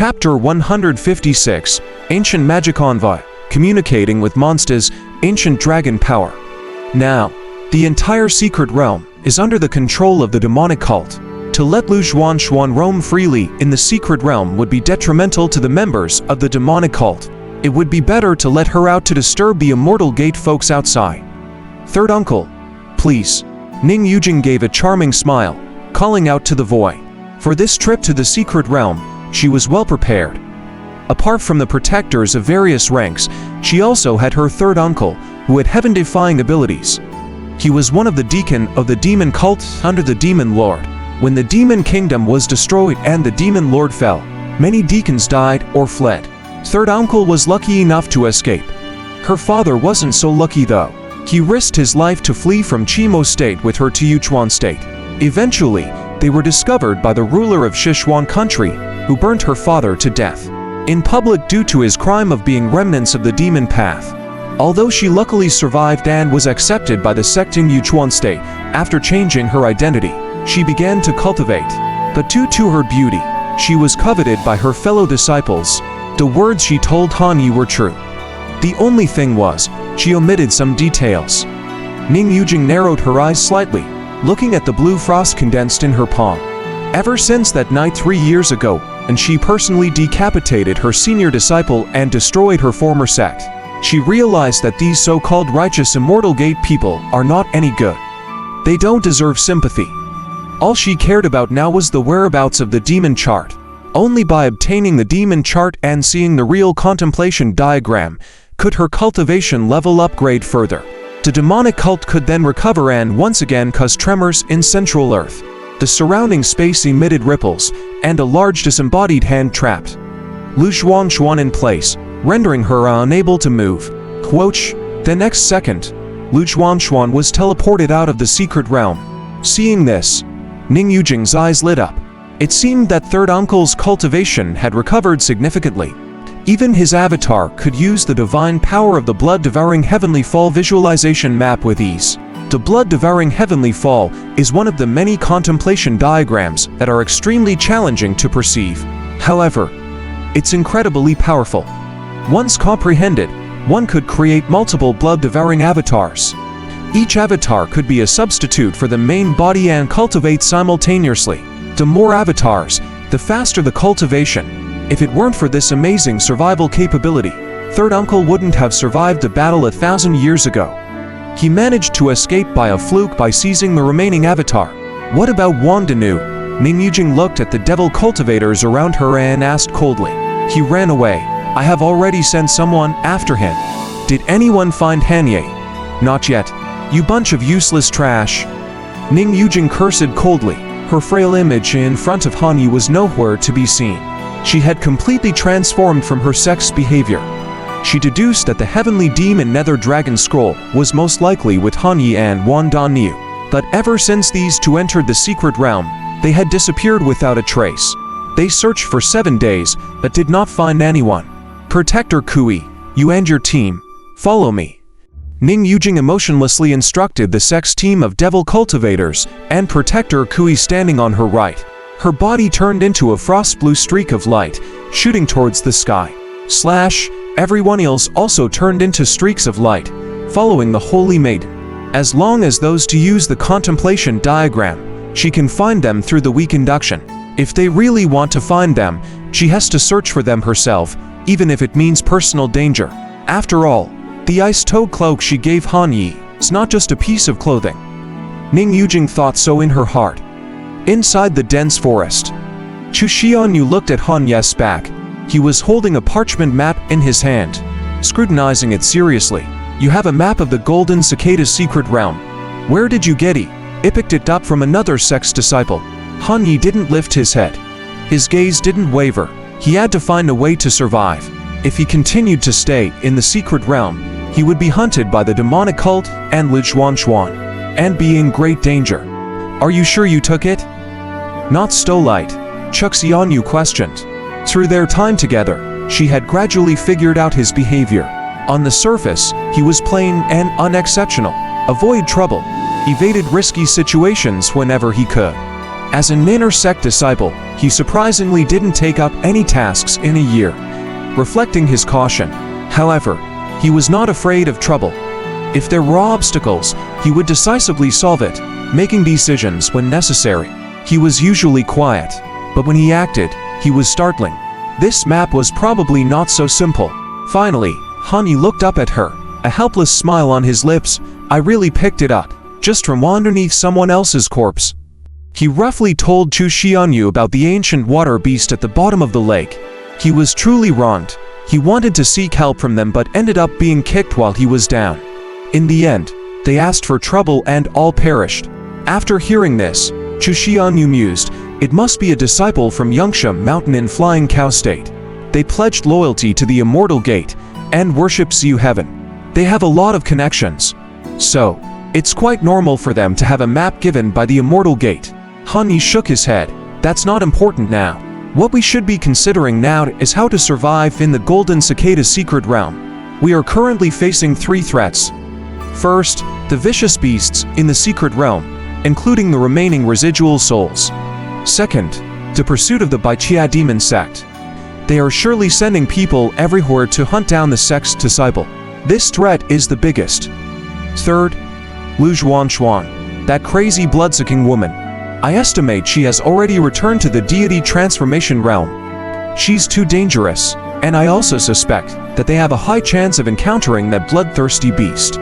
Chapter 156, Ancient Magic Envoy, Communicating with Monsters, Ancient Dragon Power. Now, the entire secret realm is under the control of the demonic cult. To let Lu Xuan roam freely in the secret realm would be detrimental to the members of the demonic cult. It would be better to let her out to disturb the immortal gate folks outside. Third uncle, please. Ning Yujing gave a charming smile, calling out to the boy. For this trip to the secret realm, she was well prepared. Apart from the protectors of various ranks, she also had her third uncle, who had heaven-defying abilities. He was one of the deacon of the demon cult under the demon lord. When the demon kingdom was destroyed and the demon lord fell, many deacons died or fled. Third uncle was lucky enough to escape. Her father wasn't so lucky though. He risked his life to flee from Chimo state with her to Yuchuan state. Eventually, they were discovered by the ruler of Sichuan country, who burnt her father to death in public due to his crime of being remnants of the demon path. Although she luckily survived and was accepted by the sect in Yuchuan state, after changing her identity, she began to cultivate. But due to her beauty, she was coveted by her fellow disciples. The words she told Han Yi were true. The only thing was, she omitted some details. Ning Yujing narrowed her eyes slightly, looking at the blue frost condensed in her palm. Ever since that night 3 years ago, and she personally decapitated her senior disciple and destroyed her former sect, she realized that these so-called righteous immortal gate people are not any good. They don't deserve sympathy. All she cared about now was the whereabouts of the demon chart. Only by obtaining the demon chart and seeing the real contemplation diagram could her cultivation level upgrade further. The demonic cult could then recover and once again cause tremors in Central Earth. The surrounding space emitted ripples, and a large disembodied hand trapped Lu Xuan in place, rendering her unable to move. Quoch, the next second, Lu Xuan was teleported out of the secret realm. Seeing this, Ning Yujing's eyes lit up. It seemed that third uncle's cultivation had recovered significantly. Even his avatar could use the divine power of the blood-devouring heavenly fall visualization map with ease. The blood-devouring heavenly fall is one of the many contemplation diagrams that are extremely challenging to perceive. However, it's incredibly powerful. Once comprehended, one could create multiple blood-devouring avatars. Each avatar could be a substitute for the main body and cultivate simultaneously. The more avatars, the faster the cultivation. If it weren't for this amazing survival capability, third uncle wouldn't have survived the battle 1,000 years ago. He managed to escape by a fluke by seizing the remaining avatar. What about Wang Danu? Ning Yujing looked at the devil cultivators around her and asked coldly. He ran away. I have already sent someone after him. Did anyone find Hanye? Not yet. You bunch of useless trash. Ning Yujing cursed coldly. Her frail image in front of Han Yi was nowhere to be seen. She had completely transformed from her sex behavior. She deduced that the heavenly demon nether dragon scroll was most likely with Han Yi and Wan Daniu. But ever since these two entered the secret realm, they had disappeared without a trace. They searched for 7 days, but did not find anyone. Protector Kui, you and your team, follow me. Ning Yujing emotionlessly instructed the sex team of devil cultivators, and Protector Kui standing on her right. Her body turned into a frost blue streak of light, shooting towards the sky. Everyone else also turned into streaks of light, following the holy maiden. As long as those to use the contemplation diagram, she can find them through the weak induction. If they really want to find them, she has to search for them herself, even if it means personal danger. After all, the ice-toed cloak she gave Han Yi is not just a piece of clothing. Ning Yujing thought so in her heart. Inside the dense forest, Chu Xianyu looked at Han Yi's back. He was holding a parchment map in his hand, scrutinizing it seriously. You have a map of the Golden Cicada's secret realm. Where did you get it? I picked it up from another sex disciple. Han Yi didn't lift his head. His gaze didn't waver. He had to find a way to survive. If he continued to stay in the secret realm, he would be hunted by the demonic cult and Lu Xuan, and be in great danger. Are you sure you took it? Not Stolite, Chuk Xianyu questioned. Through their time together, she had gradually figured out his behavior. On the surface, he was plain and unexceptional. Avoid trouble, evaded risky situations whenever he could. As an inner sect disciple, he surprisingly didn't take up any tasks in a year, reflecting his caution. However, he was not afraid of trouble. If there were obstacles, he would decisively solve it, making decisions when necessary. He was usually quiet, but when he acted, he was startling. This map was probably not so simple. Finally, Hanyi looked up at her, a helpless smile on his lips. I really picked it up, just from underneath someone else's corpse. He roughly told Chu Xianyu about the ancient water beast at the bottom of the lake. He was truly wronged. He wanted to seek help from them but ended up being kicked while he was down. In the end, they asked for trouble and all perished. After hearing this, Chu Xianyu mused, it must be a disciple from Wuxia Mountain in Flying Cow State. They pledged loyalty to the Immortal Gate and worship Xiu Heaven. They have a lot of connections. So, it's quite normal for them to have a map given by the Immortal Gate. Hanyi shook his head. That's not important now. What we should be considering now is how to survive in the Golden Cicada Secret Realm. We are currently facing 3 threats. First, the vicious beasts in the Secret Realm, including the remaining residual souls. Second, the pursuit of the Baiqia demon sect. They are surely sending people everywhere to hunt down the sect's disciple. This threat is the biggest. Third, Lu Xuan, that crazy blood-sucking woman. I estimate she has already returned to the deity transformation realm. She's too dangerous, and I also suspect that they have a high chance of encountering that bloodthirsty beast.